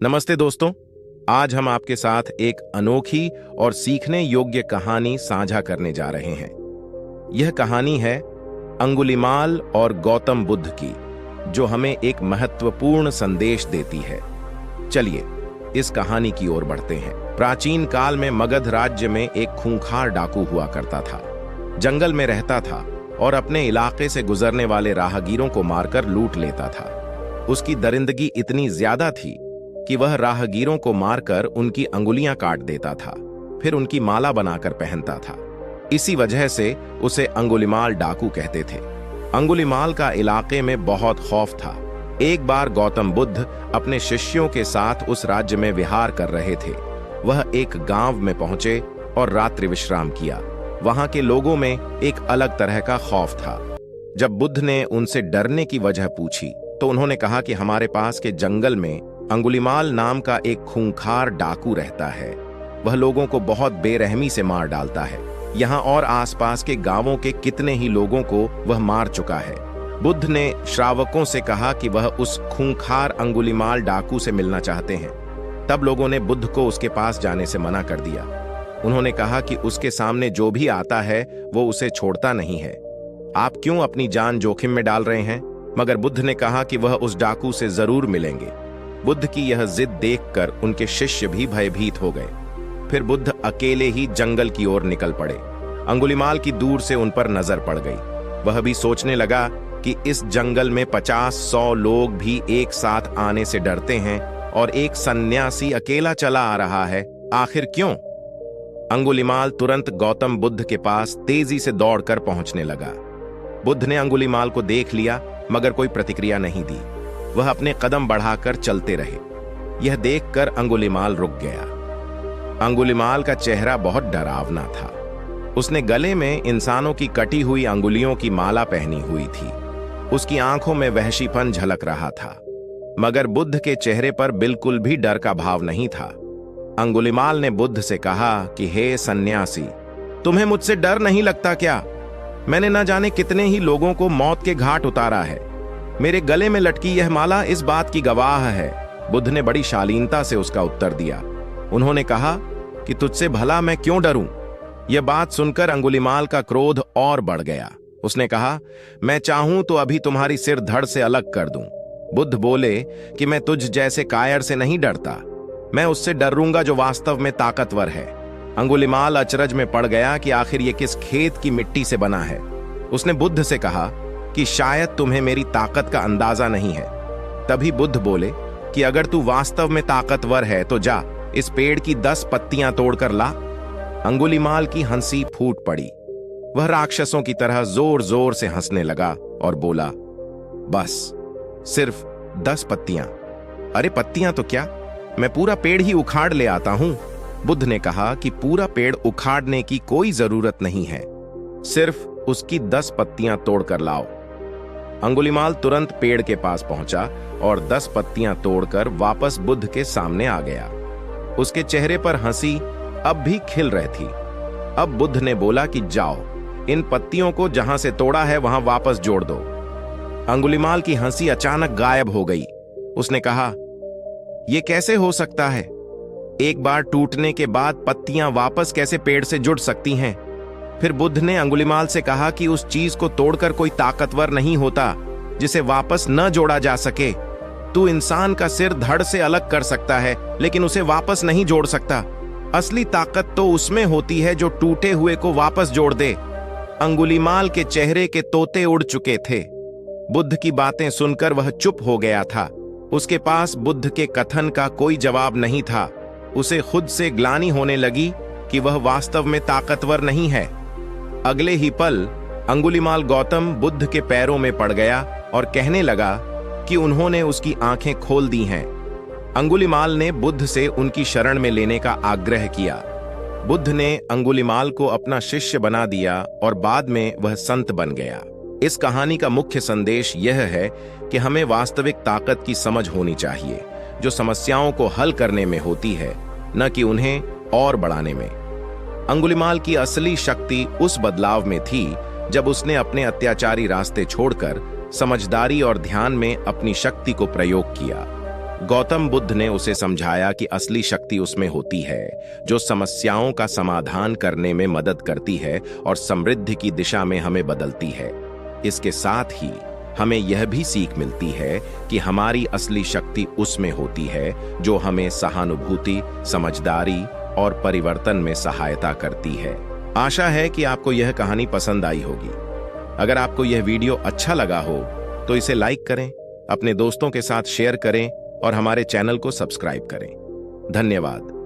नमस्ते दोस्तों। आज हम आपके साथ एक अनोखी और सीखने योग्य कहानी साझा करने जा रहे हैं। यह कहानी है अंगुलिमाल और गौतम बुद्ध की, जो हमें एक महत्वपूर्ण संदेश देती है। चलिए इस कहानी की ओर बढ़ते हैं। प्राचीन काल में मगध राज्य में एक खूंखार डाकू हुआ करता था। जंगल में रहता था और अपने इलाके से गुजरने वाले राहगीरों को मारकर लूट लेता था। उसकी दरिंदगी इतनी ज्यादा थी कि वह राहगीरों को मारकर उनकी अंगुलियां काट देता था, फिर उनकी माला बनाकर पहनता था। इसी वजह से उसे अंगुलिमाल डाकू कहते थे। अंगुलिमाल का इलाके में बहुत खौफ था। एक बार गौतम बुद्ध अपने शिष्यों के साथ उस राज्य में विहार कर रहे थे। वह एक गांव में पहुंचे और रात्रि विश्राम किया। वहां के लोगों में एक अलग तरह का खौफ था। जब बुद्ध ने उनसे डरने की वजह पूछी तो उन्होंने कहा कि हमारे पास के जंगल में अंगुलिमाल नाम का एक खूंखार डाकू रहता है। वह लोगों को बहुत बेरहमी से मार डालता है। यहाँ और आसपास के गांवों के कितने ही लोगों को वह मार चुका है। बुद्ध ने श्रावकों से कहा कि वह उस खूंखार अंगुलिमाल डाकू से मिलना चाहते हैं। तब लोगों ने बुद्ध को उसके पास जाने से मना कर दिया। उन्होंने कहा कि उसके सामने जो भी आता है वो उसे छोड़ता नहीं है। आप क्यों अपनी जान जोखिम में डाल रहे हैं? मगर बुद्ध ने कहा कि वह उस डाकू से जरूर मिलेंगे। बुद्ध की यह जिद देखकर उनके शिष्य भी भयभीत हो गए। फिर बुद्ध अकेले ही जंगल की ओर निकल पड़े। अंगुलिमाल की दूर से उन पर नजर पड़ गई। वह भी सोचने लगा कि इस जंगल में 50-100 लोग भी एक साथ आने से डरते हैं और एक सन्यासी अकेला चला आ रहा है, आखिर क्यों? अंगुलिमाल तुरंत गौतम बुद्ध के पास तेजी से दौड़कर पहुंचने लगा। बुद्ध ने अंगुलिमाल को देख लिया मगर कोई प्रतिक्रिया नहीं दी। वह अपने कदम बढ़ाकर चलते रहे। यह देखकर अंगुलिमाल रुक गया। अंगुलिमाल का चेहरा बहुत डरावना था। उसने गले में इंसानों की कटी हुई अंगुलियों की माला पहनी हुई थी। उसकी आंखों में वहशीपन झलक रहा था, मगर बुद्ध के चेहरे पर बिल्कुल भी डर का भाव नहीं था। अंगुलिमाल ने बुद्ध से कहा कि हे सन्यासी, तुम्हें मुझसे डर नहीं लगता क्या? मैंने न जाने कितने ही लोगों को मौत के घाट उतारा है। मेरे गले में लटकी यह माला इस बात की गवाह है। बुद्ध ने बड़ी शालीनता से उसका उत्तर दिया। उन्होंने कहा कि तुझसे भला मैं क्यों डरूं? यह बात सुनकर अंगुलिमाल का क्रोध और बढ़ गया। उसने कहा, मैं चाहूं तो अभी तुम्हारी सिर धड़ से अलग कर दूं। बुद्ध बोले कि मैं तुझ जैसे कायर से नहीं डरता। मैं उससे डरूंगा जो वास्तव में ताकतवर है। अंगुलिमाल अचरज में पड़ गया कि आखिर ये किस खेत की मिट्टी से बना है। उसने बुद्ध से कहा कि शायद तुम्हें मेरी ताकत का अंदाजा नहीं है। तभी बुद्ध बोले कि अगर तू वास्तव में ताकतवर है तो जा, इस पेड़ की 10 पत्तियां तोड़कर ला। अंगुलिमाल की हंसी फूट पड़ी। वह राक्षसों की तरह जोर जोर से हंसने लगा और बोला, बस सिर्फ 10 पत्तियां? अरे पत्तियां तो क्या, मैं पूरा पेड़ ही उखाड़ ले आता हूं। बुद्ध ने कहा कि पूरा पेड़ उखाड़ने की कोई जरूरत नहीं है, सिर्फ उसकी 10 पत्तियां तोड़कर लाओ। अंगुलिमाल तुरंत पेड़ के पास पहुंचा और 10 पत्तियां तोड़कर वापस बुद्ध के सामने आ गया। उसके चेहरे पर हंसी अब भी खिल रही थी। अब बुद्ध ने बोला कि जाओ, इन पत्तियों को जहां से तोड़ा है वहां वापस जोड़ दो। अंगुलिमाल की हंसी अचानक गायब हो गई। उसने कहा, यह कैसे हो सकता है? एक बार टूटने के बाद पत्तियां वापस कैसे पेड़ से जुड़ सकती हैं? फिर बुद्ध ने अंगुलिमाल से कहा कि उस चीज को तोड़कर कोई ताकतवर नहीं होता जिसे वापस न जोड़ा जा सके। तू इंसान का सिर धड़ से अलग कर सकता है, लेकिन उसे वापस नहीं जोड़ सकता। असली ताकत तो उसमें होती है जो टूटे हुए को वापस जोड़ दे। अंगुलिमाल के चेहरे के तोते उड़ चुके थे। बुद्ध की बातें सुनकर वह चुप हो गया था। उसके पास बुद्ध के कथन का कोई जवाब नहीं था। उसे खुद से ग्लानि होने लगी कि वह वास्तव में ताकतवर नहीं है। अगले ही पल अंगुलिमाल गौतम बुद्ध के पैरों में पड़ गया और कहने लगा कि उन्होंने उसकी आंखें खोल दी हैं। अंगुलिमाल ने बुद्ध से उनकी शरण में लेने का आग्रह किया। बुद्ध ने अंगुलिमाल को अपना शिष्य बना दिया और बाद में वह संत बन गया। इस कहानी का मुख्य संदेश यह है कि हमें वास्तविक ताकत की समझ होनी चाहिए, जो समस्याओं को हल करने में होती है, न कि उन्हें और बढ़ाने में। अंगुलिमाल की असली शक्ति उस बदलाव में थी जब उसने अपने अत्याचारी रास्ते छोड़कर समझदारी और ध्यान में अपनी शक्ति को प्रयोग किया। गौतम बुद्ध ने उसे समझाया कि असली शक्ति उसमें होती है जो समस्याओं का समाधान करने में मदद करती है और समृद्धि की दिशा में हमें बदलती है। इसके साथ ही हमें यह भी सीख मिलती है कि हमारी असली शक्ति उसमें होती है जो हमें सहानुभूति, समझदारी और परिवर्तन में सहायता करती है। आशा है कि आपको यह कहानी पसंद आई होगी। अगर आपको यह वीडियो अच्छा लगा हो तो इसे लाइक करें, अपने दोस्तों के साथ शेयर करें और हमारे चैनल को सब्सक्राइब करें। धन्यवाद।